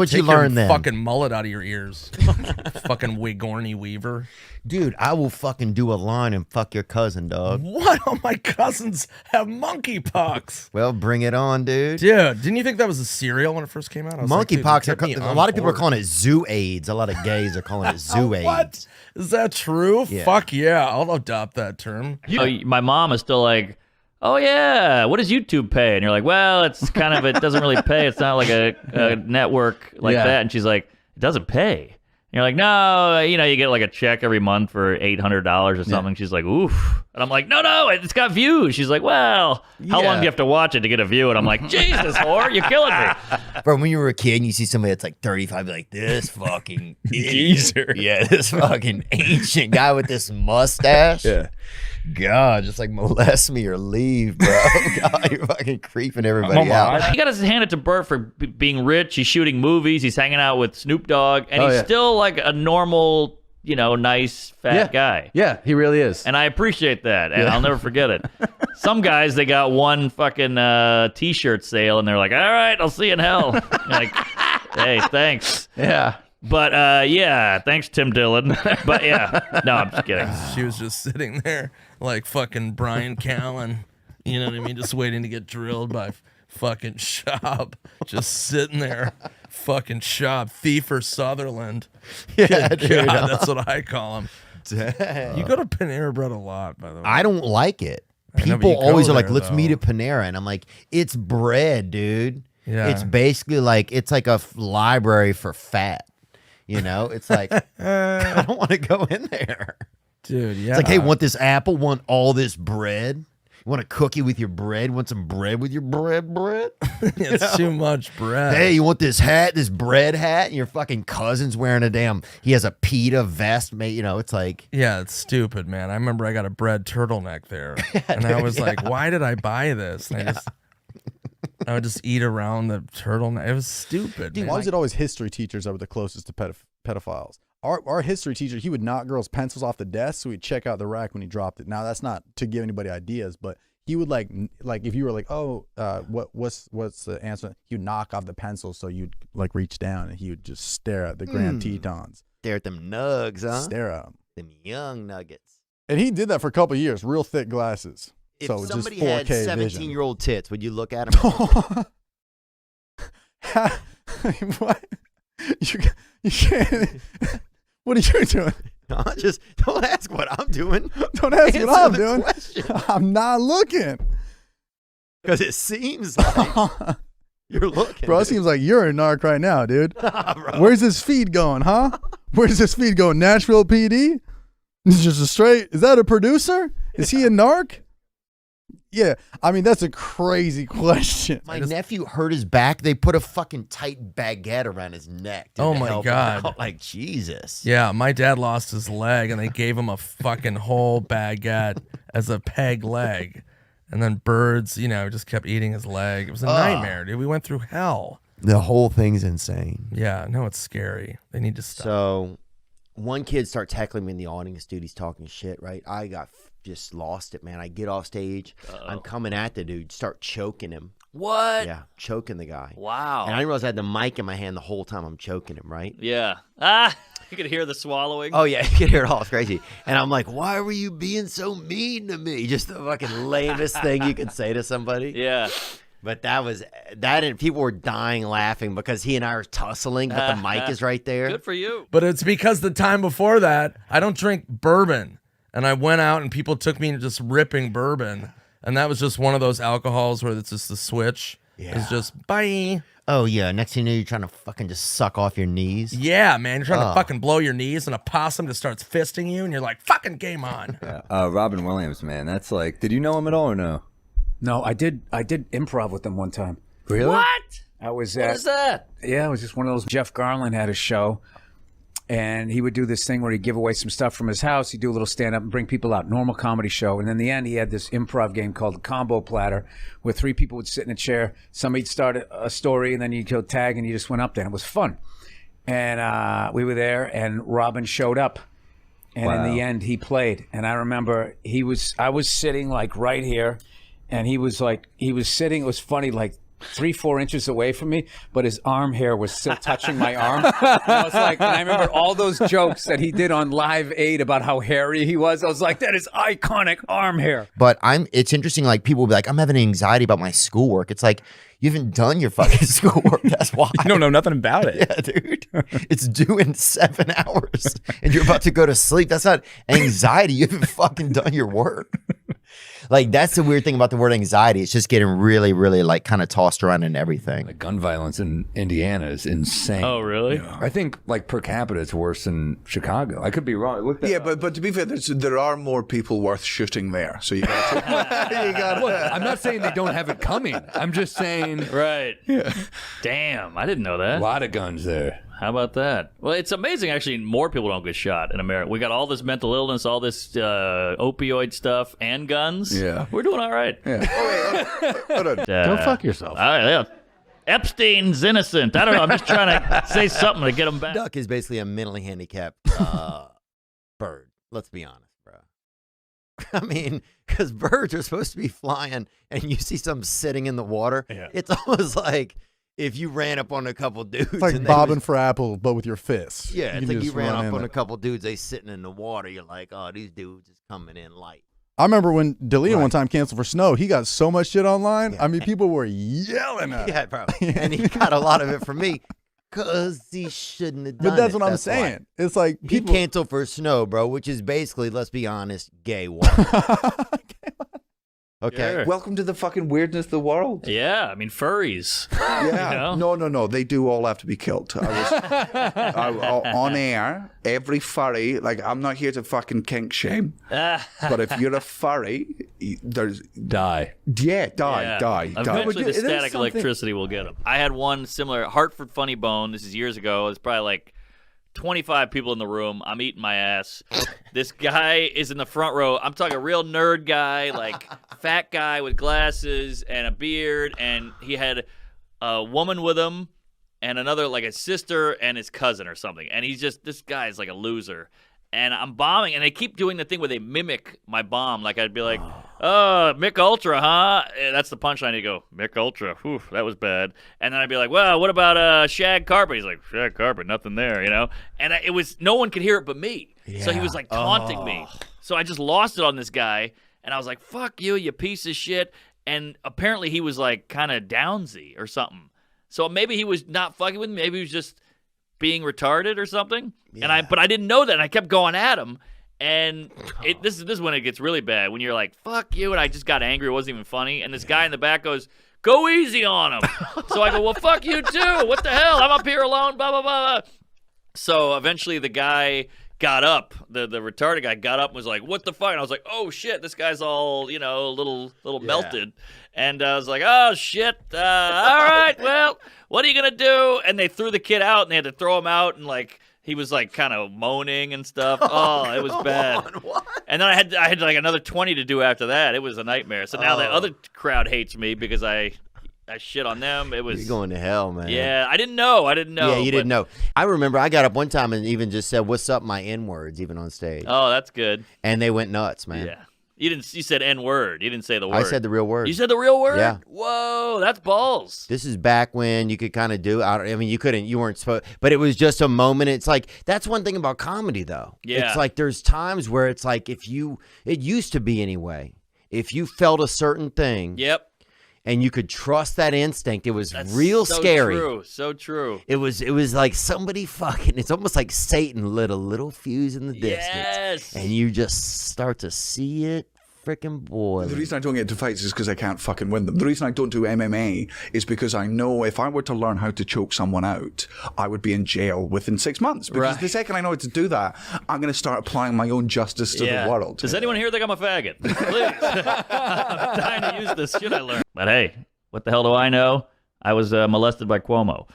What'd you learn then? Fucking mullet out of your ears. Fucking Wigorny Weaver. Dude, I will fucking do a line and fuck your cousin, dog. What? All my cousins have monkeypox. Well, bring it on, dude. Dude, didn't you think that was a cereal when it first came out? Monkeypox, a lot of people are calling it zoo AIDS. A lot of gays are calling it zoo AIDS. What? Is that true? Yeah. Fuck yeah. I'll adopt that term. My mom is still like, oh yeah, what does YouTube pay? And you're like, well, it's kind of, it doesn't really pay. It's not like a network like that. And she's like, it doesn't pay. And you're like, no, you get like a check every month for $800 or something. She's like, oof. And I'm like, no, it's got views. She's like, well, how long do you have to watch it to get a view? And I'm like, Jesus, whore, you're killing me. Bro, when you were a kid and you see somebody that's like 35, be like, this fucking geezer. Yeah, this fucking ancient guy with this mustache. Yeah. God, just like molest me or leave, bro. God, you're fucking creeping everybody out. He got his hand it to Bert for being rich. He's shooting movies. He's hanging out with Snoop Dogg. And he's still like a normal, nice, fat guy. Yeah, he really is. And I appreciate that. And I'll never forget it. Some guys, they got one fucking T-shirt sale. And they're like, all right, I'll see you in hell. You're like, hey, thanks. Yeah. But, thanks, Tim Dillon. But, yeah, no, I'm just kidding. She was just sitting there like fucking Brian Callen, you know what I mean? Just waiting to get drilled by fucking Schaub. Just sitting there, fucking Schaub, Thief or Sutherland. Yeah, dude. God, that's what I call him. Damn. You go to Panera Bread a lot, by the way. I don't like it. People always are like, let's meet at Panera. And I'm like, it's bread, dude. Yeah. It's basically like, it's like a library for fat. It's like, I don't want to go in there. Dude, yeah. It's like, hey, want this apple? Want all this bread? You want a cookie with your bread? Want some bread with your bread? It's too much bread. Hey, you want this hat, this bread hat? And your fucking cousin's wearing he has a PETA vest, mate. It's like. Yeah, it's stupid, man. I remember I got a bread turtleneck there. And I was like, why did I buy this? And I would just eat around the turtleneck. It was stupid. Dude, why is it always history teachers that were the closest to pedophiles? Our history teacher, he would knock girls' pencils off the desk, so he'd check out the rack when he dropped it. Now, that's not to give anybody ideas, but he would like if you were like, oh, what's the answer? He would knock off the pencil, so you'd like reach down and he would just stare at the Grand Tetons. Stare at them nugs, huh? Stare at them. Them young nuggets. And he did that for a couple of years, real thick glasses. If so somebody just 4K had 17-year-old tits, would you look at them? What? You can't. What are you doing? Just don't ask what I'm doing. Don't ask Answer what I'm the doing. question. I'm not looking. Because it seems like you're looking. Bro, it seems like you're a narc right now, dude. Bro. Where's this feed going, huh? Where's this feed going? Nashville PD? It's just a straight. Is that a producer? Is he a narc? Yeah, I mean, that's a crazy question. My nephew hurt his back. They put a fucking tight baguette around his neck. Oh, my God. Out. Like, Jesus. Yeah, my dad lost his leg, and they gave him a fucking whole baguette as a peg leg. And then birds, just kept eating his leg. It was a nightmare, dude. We went through hell. The whole thing's insane. Yeah, no, it's scary. They need to stop. So, one kid starts heckling me in the audience, dude. He's talking shit, right? I got just lost it, man. I get off stage. I'm coming at the dude, start choking him. What? Yeah, choking the guy. Wow. And I didn't realize I had the mic in my hand the whole time I'm choking him, right? Yeah. You could hear the swallowing. Oh, yeah, you could hear it all. It's crazy. And I'm like, why were you being so mean to me? Just the fucking lamest thing you could say to somebody. Yeah. But and people were dying laughing because he and I are tussling, but the mic is right there. Good for you. But it's because the time before that, I don't drink bourbon. And I went out and people took me to just ripping bourbon. And that was just one of those alcohols where it's just the switch. Yeah. It's just, bye. Oh, yeah. Next thing you know, you're trying to fucking just suck off your knees. Yeah, man. You're trying to fucking blow your knees and a possum just starts fisting you. And you're like, fucking game on. Yeah. Robin Williams, man. That's like, did you know him at all or no? No, I did improv with him one time. Really? What? I was What is that? Yeah, it was just one of those. Jeff Garland had a show, and he would do this thing where he'd give away some stuff from his house. He'd do a little stand-up and bring people out, normal comedy show. And in the end, he had this improv game called the Combo Platter, where 3 people would sit in a chair. Somebody'd start a story, and then you'd go tag, and you just went up there. And it was fun. And we were there, and Robin showed up. And in the end, he played. And I remember I was sitting like right here, and he was sitting. It was funny, like 3-4 inches away from me, but his arm hair was still touching my arm. And I was like, and I remember all those jokes that he did on Live 8 about how hairy he was. I was like, that is iconic arm hair. But it's interesting, like people will be like, I'm having anxiety about my schoolwork. It's like, you haven't done your fucking schoolwork. That's why. You don't know nothing about it. Yeah, dude. It's due in 7 hours and you're about to go to sleep. That's not anxiety. You haven't fucking done your work. Like, that's the weird thing about the word anxiety. It's just getting really, really like kind of tossed around in everything. Like gun violence in Indiana is insane. Oh, really? I think like per capita it's worse than Chicago. I could be wrong. Look that up. but to be fair, there are more people worth shooting there. So you got Look, I'm not saying they don't have it coming. I'm just saying Right. Yeah. Damn, I didn't know a that. lot of guns there. How about that? Well, it's amazing, actually, more people don't get shot in America. We got all this mental illness, all this opioid stuff, and guns. Yeah. We're doing all right. Yeah. Hold on. Go fuck yourself. Yeah. Epstein's innocent. I don't know. I'm just trying to say something to get him back. Duck is basically a mentally handicapped bird. Let's be honest, bro. I mean, because birds are supposed to be flying, and you see some sitting in the water. Yeah. It's almost like if you ran up on a couple dudes. It's like and they bobbing was- for apples, but with your fists. Yeah, it's can like you just ran run up in on it. a couple dudes. They sitting in the water. You're like, oh, these dudes is coming in light. I remember when D'Elia Right. one time canceled for snow. He got so much shit online. I mean, people were yelling at him. Yeah, bro. And he got a lot of it from me because he shouldn't have done But that's it. what I'm why. saying. It's like He people. canceled for snow, bro, which is basically, let's be honest, gay water. Okay. Sure. Welcome to the fucking weirdness of the world. Yeah, I mean, furries. Yeah. You know? No. They do all have to be killed. On air, every furry, like, I'm not here to fucking kink shame, but if you're a furry, there's. Die. Yeah, die. Eventually, the It is static something- electricity will get them. I had one similar Hartford Funny Bone. This is years ago. It's probably like 25 people in the room. I'm eating my ass. This guy is in the front row. I'm talking a real nerd guy, like fat guy with glasses and a beard, and he had a woman with him and another, like a sister and his cousin or something. And he's just, this guy's like a loser. And I'm bombing, and they keep doing the thing where they mimic my bomb. Like, I'd be like, oh, Mick Ultra, huh? And that's the punchline. He'd go, Mick Ultra, whew, that was bad. And then I'd be like, well, what about shag carpet? He's like, shag carpet, nothing there, you know? And it was, no one could hear it but me. So he was like taunting me. So I just lost it on this guy, and I was like, fuck you, you piece of shit. And apparently he was like kind of downsy or something. So maybe he was not fucking with me. Maybe he was just being retarded or something. Yeah. But I didn't know that, and I kept going at him. And this is when it gets really bad, when you're like, fuck you, and I just got angry. It wasn't even funny. And this guy in the back goes, go easy on him. So I go, well, fuck you too. What the hell? I'm up here alone, blah, blah, blah. So eventually the guy got up, the retarded guy got up and was like, what the fuck? And I was like, oh shit, this guy's all, a little melted. And I was like, oh shit, all right, well, what are you gonna do? And they threw the kid out, and they had to throw him out, and like he was like kind of moaning and stuff. Oh, it was bad. What? And then I had like another 20 to do after that. It was a nightmare. So now the other crowd hates me because I shit on them. It was You're going to hell, man. Yeah, I didn't know. Yeah, you didn't know. I remember I got up one time and even just said, what's up, my N-words, even on stage. Oh, that's good. And they went nuts, man. Yeah. You said N-word. You didn't say the word. I said the real word. You said the real word? Yeah. Whoa, that's balls. This is back when you could kind of do. I mean, you weren't supposed, but it was just a moment. It's like that's one thing about comedy, though. Yeah. It's like there's times where it's like it used to be anyway. If you felt a certain thing, Yep. and you could trust that instinct, it was That's real so scary. True. So true. It was like somebody fucking. It's almost like Satan lit a little fuse in the distance, Yes. and you just start to see it. Freaking boy. The reason I don't get into fights is because I can't fucking win them. The reason I don't do MMA is because I know if I were to learn how to choke someone out, I would be in jail within 6 months. Because the second I know how to do that, I'm going to start applying my own justice to the world. Does anyone here think I'm a faggot? Please. I'm dying to use this shit I learned. But hey, what the hell do I know? I was molested by Cuomo.